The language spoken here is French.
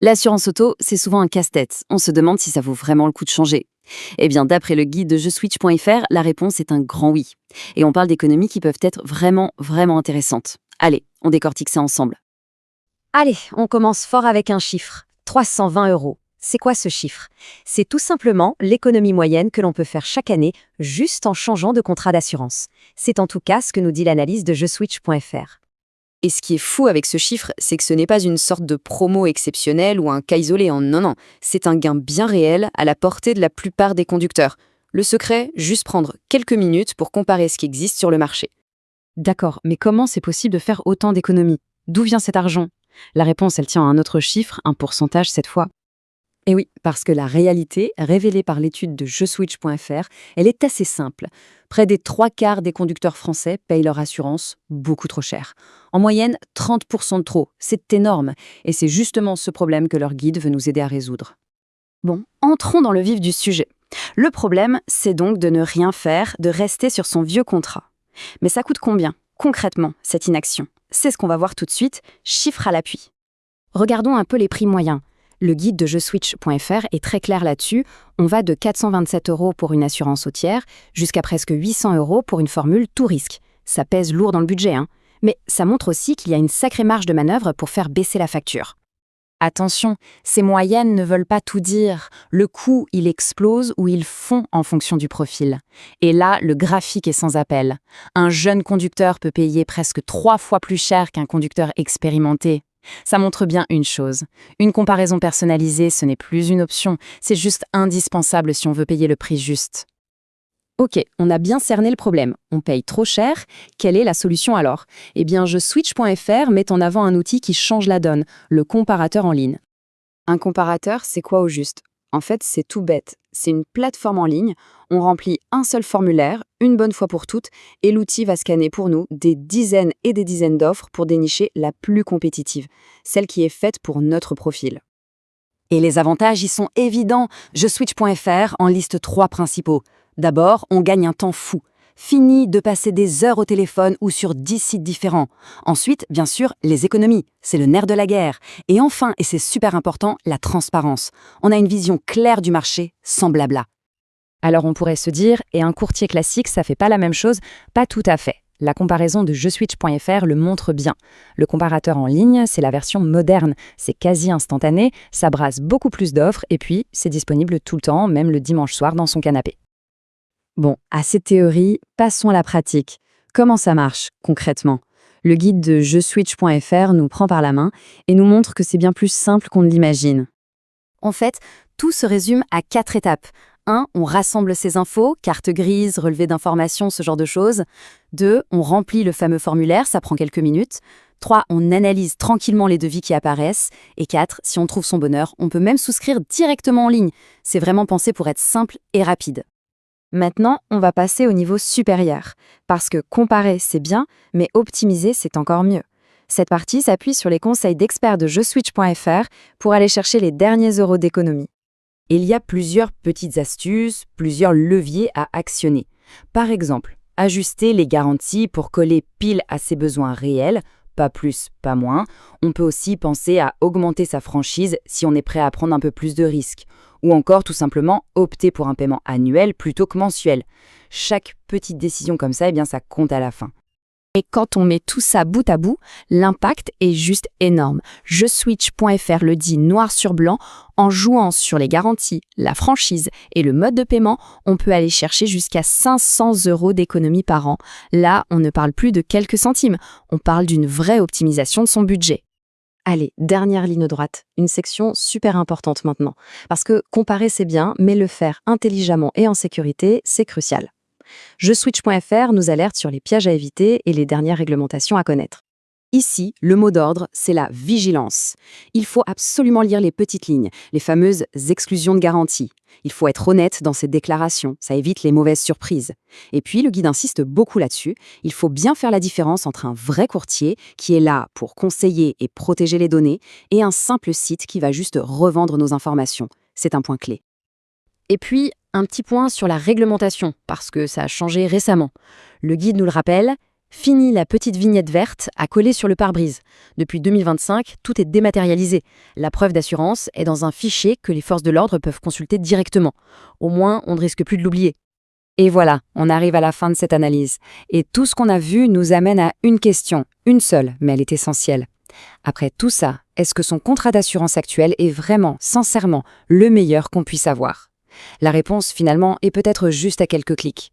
L'assurance auto, c'est souvent un casse-tête. On se demande si ça vaut vraiment le coup de changer. Eh bien, d'après le guide de JeSwitch.fr, la réponse est un grand oui. Et on parle d'économies qui peuvent être vraiment intéressantes. Allez, on décortique ça ensemble. Allez, on commence fort avec un chiffre. 320 euros. C'est quoi ce chiffre? C'est tout simplement l'économie moyenne que l'on peut faire chaque année juste en changeant de contrat d'assurance. C'est en tout cas ce que nous dit l'analyse de JeSwitch.fr. Et ce qui est fou avec ce chiffre, c'est que ce n'est pas une sorte de promo exceptionnelle ou un cas isolé. Non, c'est un gain bien réel à la portée de la plupart des conducteurs. Le secret, juste prendre quelques minutes pour comparer ce qui existe sur le marché. D'accord, mais comment c'est possible de faire autant d'économies? D'où vient cet argent? La réponse, elle tient à un autre chiffre, un pourcentage cette fois. Et oui, parce que la réalité, révélée par l'étude de JeSwitch.fr, elle est assez simple. Près des 3/4 des conducteurs français payent leur assurance beaucoup trop cher. En moyenne, 30% de trop. C'est énorme. Et c'est justement ce problème que leur guide veut nous aider à résoudre. Bon, entrons dans le vif du sujet. Le problème, c'est donc de ne rien faire, de rester sur son vieux contrat. Mais ça coûte combien, concrètement, cette inaction? C'est ce qu'on va voir tout de suite, chiffres à l'appui. Regardons un peu les prix moyens. Le guide de JeSwitch.fr est très clair là-dessus. On va de 427 € pour une assurance autière jusqu'à presque 800 € pour une formule tout risque. Ça pèse lourd dans le budget, hein. Mais ça montre aussi qu'il y a une sacrée marge de manœuvre pour faire baisser la facture. Attention, ces moyennes ne veulent pas tout dire. Le coût, il explose ou il fond en fonction du profil. Et là, le graphique est sans appel. Un jeune conducteur peut payer presque 3 fois plus cher qu'un conducteur expérimenté. Ça montre bien une chose. Une comparaison personnalisée, ce n'est plus une option, c'est juste indispensable si on veut payer le prix juste. Ok, on a bien cerné le problème. On paye trop cher. Quelle est la solution alors? Eh bien, JeSwitch.fr met en avant un outil qui change la donne, le comparateur en ligne. Un comparateur, c'est quoi au juste? En fait, c'est tout bête. C'est une plateforme en ligne. On remplit un seul formulaire, une bonne fois pour toutes, et l'outil va scanner pour nous des dizaines et des dizaines d'offres pour dénicher la plus compétitive, celle qui est faite pour notre profil. Et les avantages y sont évidents. JeSwitch.fr en liste 3 principaux. D'abord, on gagne un temps fou. Fini de passer des heures au téléphone ou sur 10 sites différents. Ensuite, bien sûr, les économies. C'est le nerf de la guerre. Et enfin, et c'est super important, la transparence. On a une vision claire du marché, sans blabla. Alors on pourrait se dire, et un courtier classique, ça fait pas la même chose? Pas tout à fait. La comparaison de JeSwitch.fr le montre bien. Le comparateur en ligne, c'est la version moderne. C'est quasi instantané, ça brasse beaucoup plus d'offres et puis c'est disponible tout le temps, même le dimanche soir dans son canapé. Bon, assez de théorie, passons à la pratique. Comment ça marche, concrètement? Le guide de JeSwitch.fr nous prend par la main et nous montre que c'est bien plus simple qu'on ne l'imagine. En fait, tout se résume à 4 étapes. 1. On rassemble ses infos, carte grise, relevé d'informations, ce genre de choses. 2. On remplit le fameux formulaire, ça prend quelques minutes. 3. On analyse tranquillement les devis qui apparaissent. Et 4. Si on trouve son bonheur, on peut même souscrire directement en ligne. C'est vraiment pensé pour être simple et rapide. Maintenant, on va passer au niveau supérieur. Parce que comparer, c'est bien, mais optimiser, c'est encore mieux. Cette partie s'appuie sur les conseils d'experts de JeSwitch.fr pour aller chercher les derniers euros d'économie. Il y a plusieurs petites astuces, plusieurs leviers à actionner. Par exemple, ajuster les garanties pour coller pile à ses besoins réels, pas plus, pas moins. On peut aussi penser à augmenter sa franchise si on est prêt à prendre un peu plus de risques. Ou encore tout simplement opter pour un paiement annuel plutôt que mensuel. Chaque petite décision comme ça, eh bien, ça compte à la fin. Et quand on met tout ça bout à bout, l'impact est juste énorme. JeSwitch.fr le dit noir sur blanc, en jouant sur les garanties, la franchise et le mode de paiement, on peut aller chercher jusqu'à 500 € d'économie par an. Là, on ne parle plus de quelques centimes, on parle d'une vraie optimisation de son budget. Allez, dernière ligne droite, une section super importante maintenant. Parce que comparer c'est bien, mais le faire intelligemment et en sécurité, c'est crucial. JeSwitch.fr nous alerte sur les pièges à éviter et les dernières réglementations à connaître. Ici, le mot d'ordre, c'est la vigilance. Il faut absolument lire les petites lignes, les fameuses exclusions de garantie. Il faut être honnête dans ses déclarations, ça évite les mauvaises surprises. Et puis, le guide insiste beaucoup là-dessus, il faut bien faire la différence entre un vrai courtier qui est là pour conseiller et protéger les données et un simple site qui va juste revendre nos informations. C'est un point clé. Et puis, un petit point sur la réglementation, parce que ça a changé récemment. Le guide nous le rappelle, Fini la petite vignette verte à coller sur le pare-brise. Depuis 2025, tout est dématérialisé. La preuve d'assurance est dans un fichier que les forces de l'ordre peuvent consulter directement. Au moins, on ne risque plus de l'oublier. Et voilà, on arrive à la fin de cette analyse. Et tout ce qu'on a vu nous amène à une question, une seule, mais elle est essentielle. Après tout ça, est-ce que son contrat d'assurance actuel est vraiment, sincèrement, le meilleur qu'on puisse avoir ? La réponse, finalement, est peut-être juste à quelques clics.